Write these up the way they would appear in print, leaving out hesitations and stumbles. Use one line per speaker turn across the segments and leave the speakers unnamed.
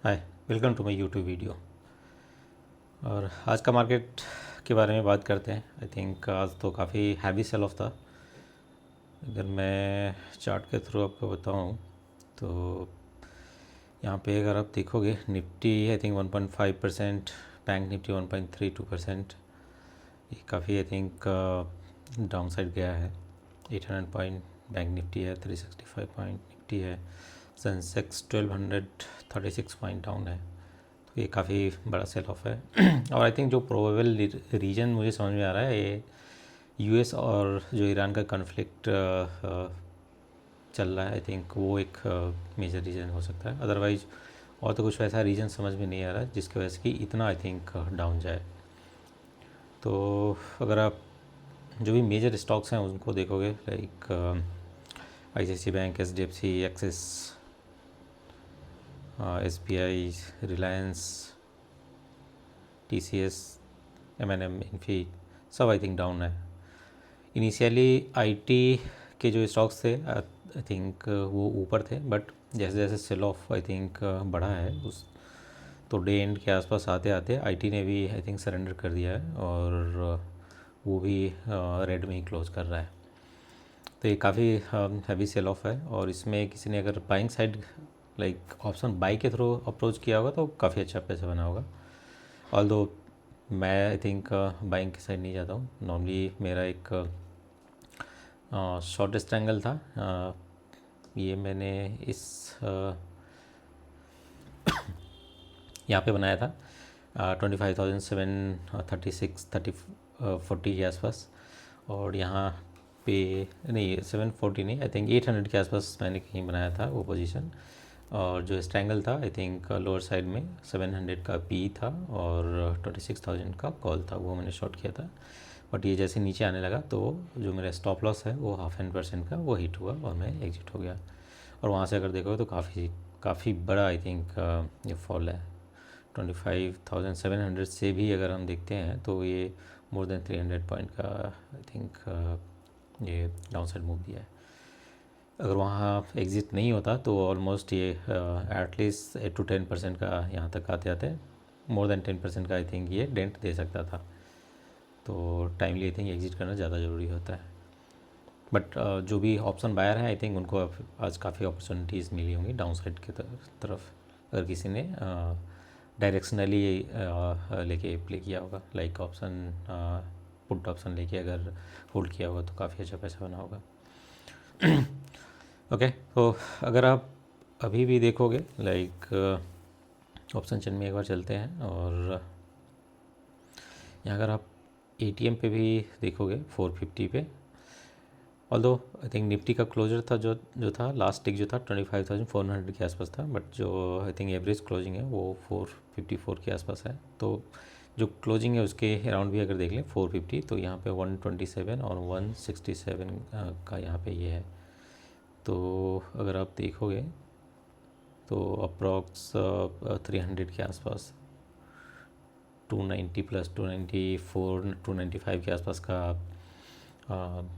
Hi, welcome to my YouTube video. और आज का मार्केट के बारे में बात करते हैं। आई थिंक आज तो काफ़ी हैवी सेल ऑफ था। अगर मैं चार्ट के थ्रू आपको बताऊं तो यहाँ पे अगर आप देखोगे Nifty I think 1.5%, bank Nifty 1.32%, ये काफ़ी आई थिंक डाउन साइड गया है। 800 पॉइंट बैंक निफ्टी है, 365 पॉइंट निफ्टी है, सेंसेक्स 1236 पॉइंट डाउन है। ये काफ़ी बड़ा सेल ऑफ है। और आई थिंक जो प्रोबेबल रीजन मुझे समझ में आ रहा है ये यूएस और जो ईरान का कन्फ्लिक्ट चल रहा है। आई थिंक वो एक मेजर रीज़न हो सकता है। अदरवाइज और तो कुछ वैसा रीज़न समझ में नहीं आ रहा जिसकी वजह से कि इतना आई थिंक डाउन जाए। तो अगर आप जो भी मेजर स्टॉक्स हैं उनको देखोगे like ICICI bank, HDFC, Axis, SBI, Reliance, TCS, M&M, Infy, सब आई थिंक डाउन है। इनिशियली आईटी के जो स्टॉक्स थे आई थिंक वो ऊपर थे, बट जैसे जैसे सेल ऑफ आई थिंक बढ़ा है उस तो डे एंड के आसपास आते आते आईटी ने भी आई थिंक सरेंडर कर दिया है और वो भी रेड में ही क्लोज कर रहा है। तो ये काफ़ी हैवी सेल ऑफ है और इसमें किसी ने अगर buying side like option by के थ्रू अप्रोच किया होगा तो काफ़ी अच्छा पैसा बना होगा। ऑल्दो मैं आई थिंक बाइंग की साइड नहीं जाता हूँ। नॉर्मली मेरा एक शॉर्टेस्ट एंगल था। ये मैंने इस यहाँ पे बनाया था 25,736 30 40 के आसपास। और यहाँ पे नहीं 740 नहीं, आई थिंक 800 के आसपास मैंने कहीं बनाया था वो पोजीशन। और जो स्ट्रैंगल था आई थिंक लोअर साइड में 700 का पी था और 26,000 का कॉल था, वो मैंने शॉर्ट किया था। बट ये जैसे नीचे आने लगा तो जो मेरा स्टॉप लॉस है वो 0.5% का वो हिट हुआ और मैं एग्जिट हो गया। और वहाँ से अगर देखोगे तो काफ़ी बड़ा आई थिंक ये फॉल है। 25,700 से भी अगर हम देखते हैं तो ये मोर देन 300 पॉइंट का आई थिंक ये डाउन साइड मूव दिया है। अगर वहाँ एग्ज़िट नहीं होता तो ऑलमोस्ट ये एटलीस्ट 8 to 10% का यहाँ तक आते आते मोर देन 10% का आई थिंक ये डेंट दे सकता था। तो टाइमली आई थिंक एग्ज़िट करना ज़्यादा ज़रूरी होता है। बट जो भी ऑप्शन बायर है आई थिंक उनको आज काफ़ी अपॉर्चुनिटीज़ मिली होंगी डाउन साइड की तरफ अगर किसी ने डायरेक्शनली लेके प्ले किया होगा, लाइक ऑप्शन पुट ऑप्शन लेके अगर होल्ड किया होगा तो काफ़ी अच्छा पैसा बना होगा। ओके, तो अगर आप अभी भी देखोगे लाइक ऑप्शन चेन में एक बार चलते हैं और यहाँ अगर आप एटीएम पे भी देखोगे 450 पे, ऑल्दो आई थिंक निफ्टी का क्लोजर था जो था लास्ट टिक जो था 25,400 के आसपास था, बट जो आई थिंक एवरेज क्लोजिंग है वो 454 के आसपास है। तो जो क्लोजिंग है उसके अराउंड भी अगर देख लें 450 तो यहाँ पे 127 और 167 का यहाँ पे ये है। तो अगर आप देखोगे तो अप्रॉक्स 300 के आसपास 290 प्लस 294 295 के आसपास का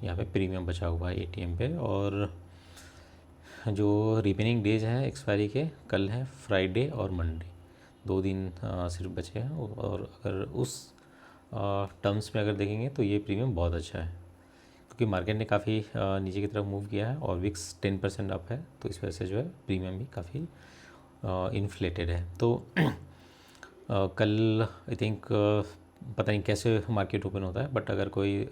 यहाँ पे प्रीमियम बचा हुआ है एटीएम पे। और जो रिमेनिंग डेज हैं एक्सपायरी के कल हैं फ्राइडे और मंडे, 2 दिन सिर्फ बचे हैं। और अगर उस टर्म्स में अगर देखेंगे तो ये प्रीमियम बहुत अच्छा है क्योंकि मार्केट ने काफ़ी नीचे की तरफ मूव किया है और विक्स 10% अप है, तो इस वजह से जो है प्रीमियम भी काफ़ी इन्फ्लेटेड है। तो कल आई थिंक पता नहीं कैसे मार्केट ओपन होता है, बट अगर कोई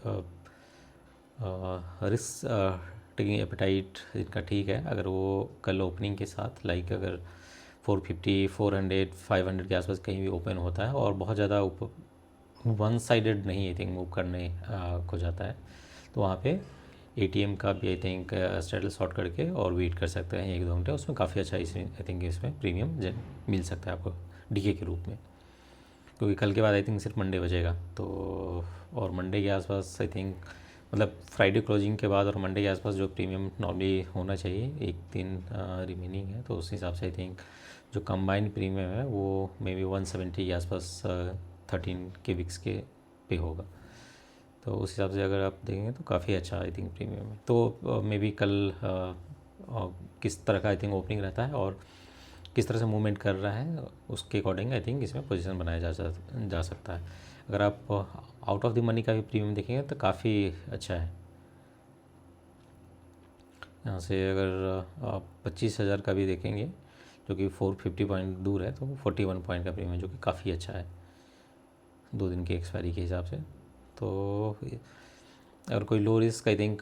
रिस्क टेकिंग एपेटाइट इनका ठीक है, अगर वो कल ओपनिंग के साथ लाइक अगर 450 400 500 के आसपास कहीं भी ओपन होता है और बहुत ज़्यादा वन साइडेड नहीं आई थिंक मूव करने को जाता है, तो वहाँ पे एटीएम का भी आई थिंक स्ट्रेटल शॉर्ट करके और वेट कर सकते हैं 1-2 घंटे। उसमें काफ़ी अच्छा इसमें आई थिंक इसमें प्रीमियम मिल सकता है आपको डीके के रूप में, क्योंकि कल के बाद आई थिंक सिर्फ मंडे बचेगा। तो और मंडे के आसपास आई थिंक मतलब फ्राइडे क्लोजिंग के बाद और मंडे के आसपास जो प्रीमियम नॉर्मली होना चाहिए, एक दिन रिमेनिंग है, तो उस हिसाब से आई थिंक जो कंबाइंड प्रीमियम है वो मे बी 170 के आसपास 13 के विक्स के पे होगा। तो उस हिसाब से अगर आप देखेंगे तो काफ़ी अच्छा आई थिंक प्रीमियम है। तो मे बी कल किस तरह का आई थिंक ओपनिंग रहता है और किस तरह से मूवमेंट कर रहा है उसके अकॉर्डिंग आई थिंक इसमें पोजीशन बनाया जा सकता है। अगर आप आउट ऑफ द मनी का भी प्रीमियम देखेंगे तो काफ़ी अच्छा है। यहाँ से अगर आप 25,000 का भी देखेंगे जो कि 450 पॉइंट दूर है, तो 41 पॉइंट का प्रीमियम जो कि काफ़ी अच्छा है 2 दिन की एक्सपायरी के हिसाब से। तो अगर कोई low risk I think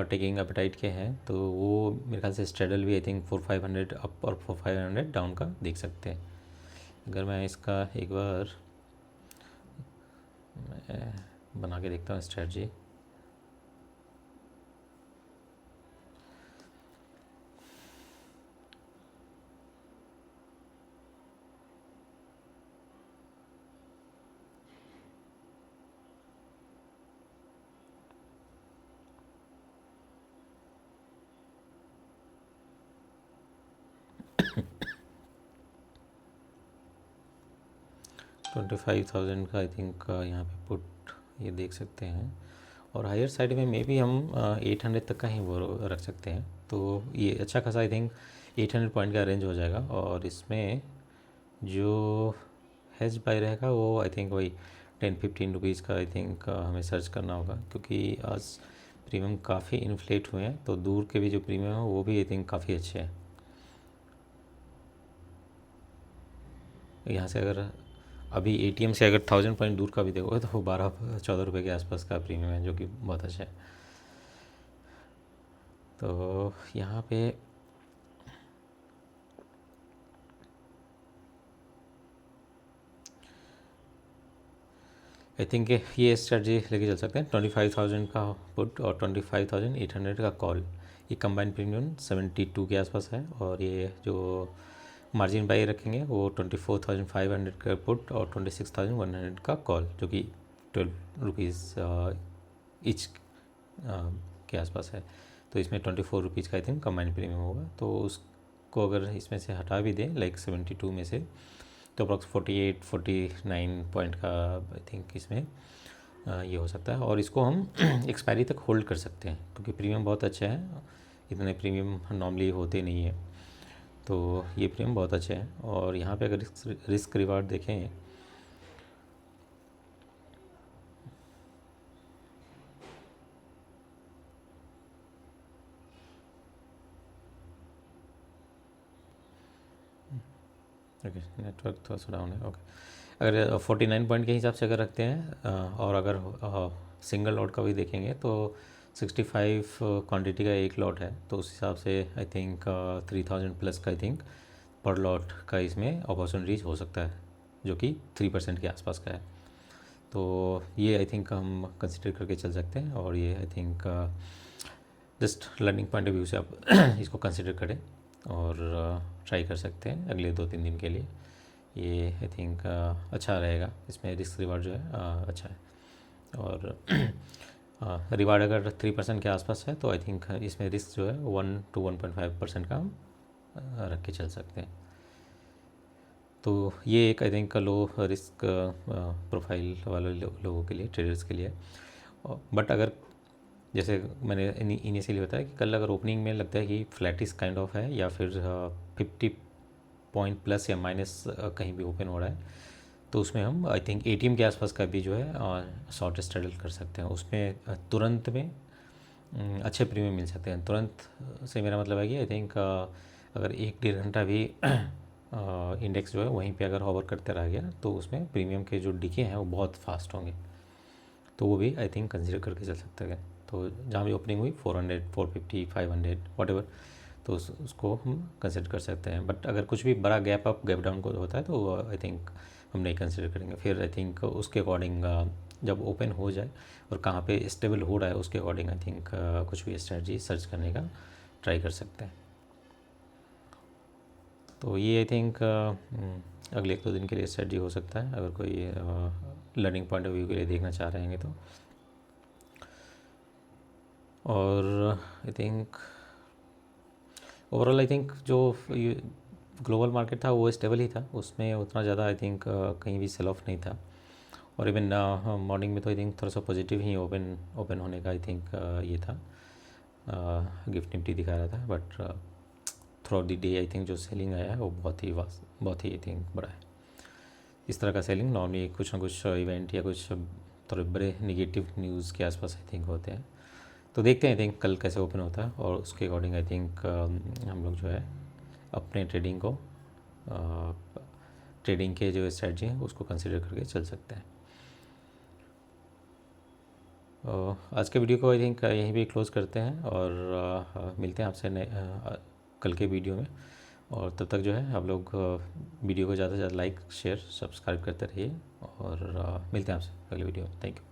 taking appetite के हैं तो वो मेरे ख्याल से स्ट्रेडल भी आई थिंक 4500 अप और 4500 डाउन का देख सकते हैं। अगर मैं इसका एक बार मैं बना के देखता हूँ स्ट्रेटजी। $25,000 का आई थिंक यहाँ पे पुट ये देख सकते हैं, और हायर साइड में मे भी हम 800 तक का ही वो रख सकते हैं। तो ये अच्छा खासा आई थिंक 800 पॉइंट का रेंज हो जाएगा, और इसमें जो हेज बाय रहेगा वो आई थिंक वही 10-15 रुपीज़ का आई थिंक हमें सर्च करना होगा, क्योंकि आज प्रीमियम काफ़ी इन्फ्लेट हुए हैं। तो दूर के भी जो प्रीमियम है वो भी आई थिंक काफ़ी अच्छे हैं। यहाँ से अगर अभी एटीएम से अगर 1000 पॉइंट दूर का भी देखोगे तो वो 12-14 रुपये के आसपास का प्रीमियम है, जो कि बहुत अच्छा है। तो यहाँ पे आई थिंक ये स्ट्रेटजी लेके चल सकते हैं। 25,000 का पुट और 25,800 का कॉल, ये कंबाइंड प्रीमियम 72 के आसपास है। और ये जो मार्जिन बाई रखेंगे वो 24,500 का पुट और 26,100 का कॉल, जो कि 12 रुपीज़ ईच के आसपास है। तो इसमें 24 रुपीज़ का आई थिंक कंबाइंड प्रीमियम होगा। तो उसको अगर इसमें से हटा भी दें लाइक 72 में से, तो अप्रॉक्स 48-49 पॉइंट का आई थिंक इसमें ये हो सकता है। और इसको हम एक्सपायरी तक होल्ड कर सकते हैं, क्योंकि प्रीमियम बहुत अच्छा है। इतने प्रीमियम नॉर्मली होते नहीं है, तो ये प्रीमियम बहुत अच्छे हैं। और यहाँ पे अगर रिस्क रिवार्ड देखें, ओके नेटवर्क थोड़ा सा डाउन है, ओके। अगर 49 पॉइंट के हिसाब से अगर रखते हैं और अगर सिंगल लॉट का भी देखेंगे तो 65 क्वांटिटी का एक लॉट है, तो उस हिसाब से आई थिंक 3000 प्लस का आई थिंक पर लॉट का इसमें अपॉर्चुनिटीज हो सकता है, जो कि 3% के आसपास का है। तो ये आई थिंक हम कंसिडर करके चल सकते हैं, और ये I think just learning point of view से आप इसको कंसिडर करें और ट्राई कर सकते हैं अगले 2-3 दिन के लिए। ये आई थिंक अच्छा रहेगा। इसमें रिस्क रिवार्ड जो है अच्छा है, और रिवार्ड अगर 3% के आसपास है तो आई थिंक इसमें रिस्क जो है 1-1.5% का हम रख के चल सकते हैं। तो ये एक I think low risk profile वाले लोगों के लिए, ट्रेडर्स के लिए। बट अगर जैसे मैंने इनिशियली बताया कि कल अगर ओपनिंग में लगता है कि फ्लैटिस काइंड ऑफ है, या फिर 50 पॉइंट प्लस या माइनस कहीं भी ओपन हो रहा है, तो उसमें हम आई थिंक एटीएम के आसपास का भी जो है शॉर्ट स्ट्रैडल कर सकते हैं। उसमें तुरंत में अच्छे प्रीमियम मिल सकते हैं। तुरंत से मेरा मतलब है कि आई थिंक अगर 1-1.5 घंटा भी इंडेक्स जो है वहीं पे अगर हॉवर करते रह गया, तो उसमें प्रीमियम के जो डिके हैं वो बहुत फास्ट होंगे। तो वो भी आई थिंक कंसिडर करके चल सकते हैं। तो जहाँ भी ओपनिंग हुई 400, 450, 500 वॉटेवर, तो उसको हम कंसिडर कर सकते हैं। बट अगर कुछ भी बड़ा गैप अप गैप डाउन को होता है तो आई थिंक हम नहीं कंसिडर करेंगे। फिर आई थिंक उसके अकॉर्डिंग जब ओपन हो जाए और कहाँ पे स्टेबल हो रहा है उसके अकॉर्डिंग आई थिंक कुछ भी स्ट्रेटजी सर्च करने का ट्राई कर सकते हैं। तो ये आई थिंक अगले 1-2 दिन के लिए स्ट्रेटजी हो सकता है, अगर कोई लर्निंग पॉइंट ऑफ व्यू के लिए देखना चाह रहे हैं तो। और I think overall I think जो ग्लोबल मार्केट था वो स्टेबल ही था, उसमें उतना ज़्यादा आई थिंक कहीं भी सेल ऑफ नहीं था। और इवन मॉर्निंग में तो आई थिंक थोड़ा सा पॉजिटिव ही ओपन होने का आई थिंक ये था, गिफ्ट निफ्टी दिखा रहा था। But through out the day I think जो सेलिंग आया है वो बहुत ही आई थिंक बड़ा है। इस तरह का सेलिंग नॉर्मली कुछ ना कुछ इवेंट या कुछ थोड़े बड़े नेगेटिव न्यूज़ के आसपास आई थिंक होते हैं। तो देखते हैं आई थिंक कल कैसे ओपन होता है, और उसके अकॉर्डिंग आई थिंक हम लोग जो है अपने ट्रेडिंग के जो स्ट्रेटजी है उसको कंसिडर करके चल सकते हैं। आज के वीडियो को आई थिंक यहीं पे क्लोज़ करते हैं, और मिलते हैं आपसे कल के वीडियो में। और तब तक जो है आप लोग वीडियो को ज़्यादा से ज़्यादा लाइक शेयर सब्सक्राइब करते रहिए, और मिलते हैं आपसे अगले वीडियो में। Thank you.